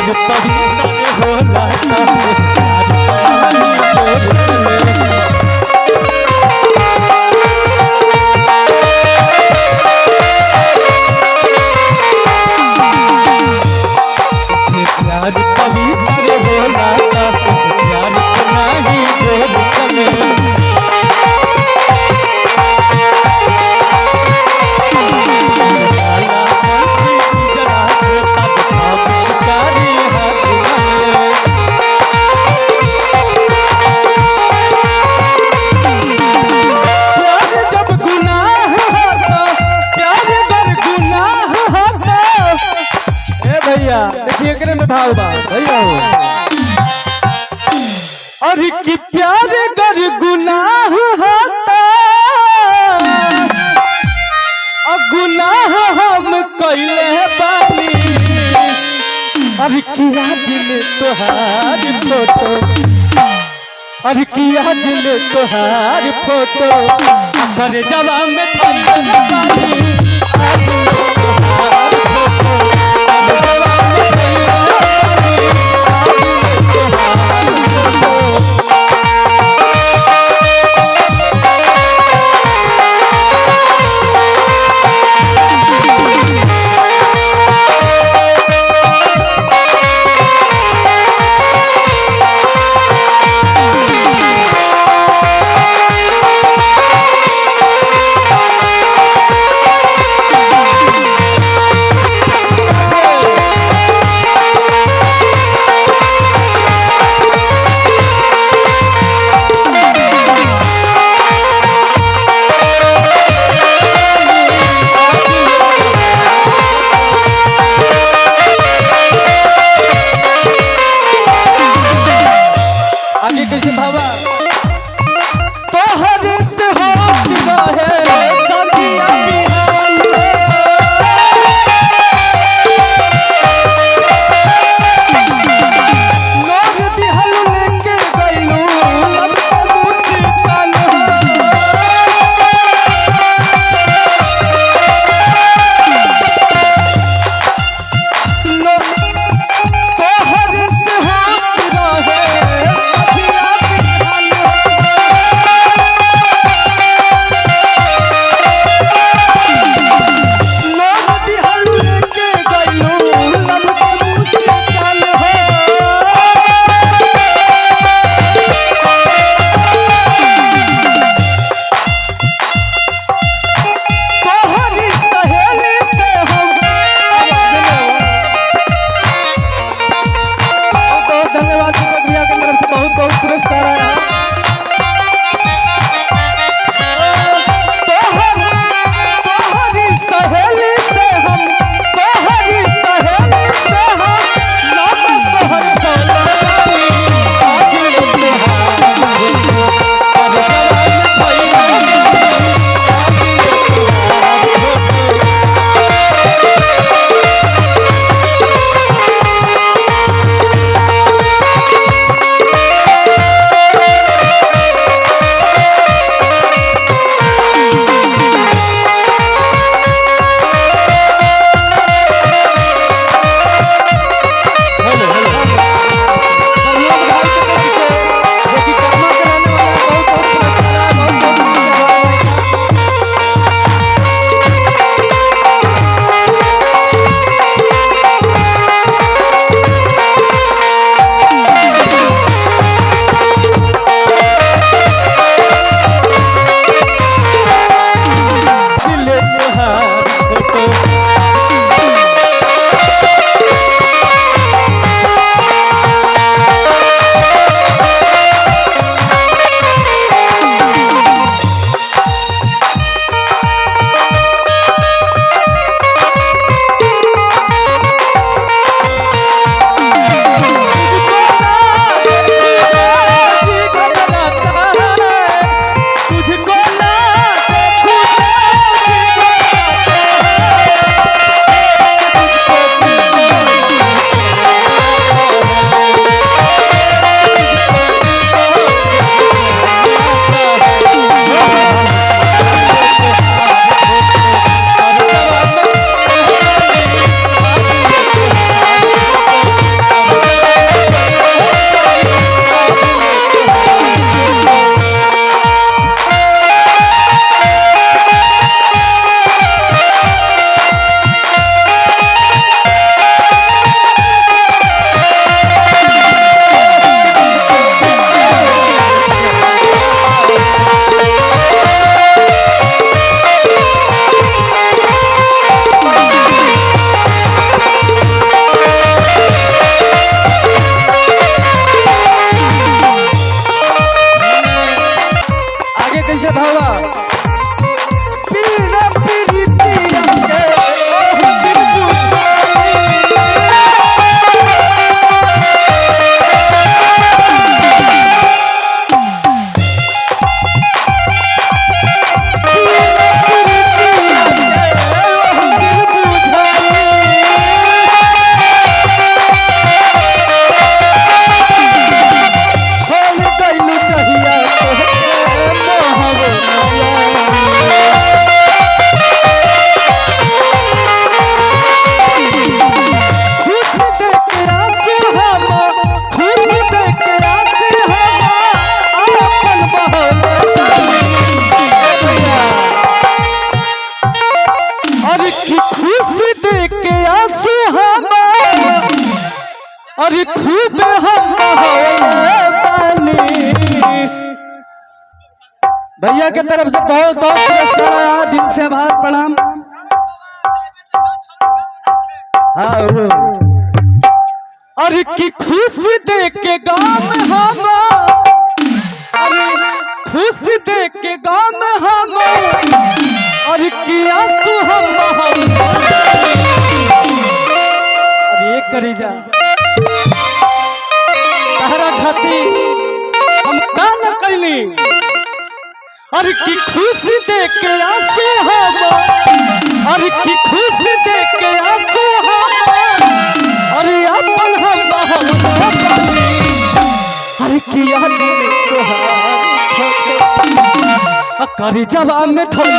प्यार पवित्र होला प्यार पवित्र होला प्यार नहीं जोर चले भाव भैया और कि प्यार कर गुनाह होता और गुनाह हम कैले बानी और किया दिल तोहार फोटो और किया दिल तोहार फोटो करे जवाब में बानी अरे खूब हम पानी। भैया के तरफ से बहुत बहुत पुरस्कार आया, दिन से आभार प्रणाम। हाँ अरे की खुशी देख के गाँव में हम, अरे खुशी देख के गाँव में हम, अरे किया तू हम अरे करी जा तहरा खाती हम का न कैली। अरे की खुशी देख के आंसू हम, अरे की खुशी देख के आंसू हम, अरे अपन हम अरे किया करी जवाब में थोड़ी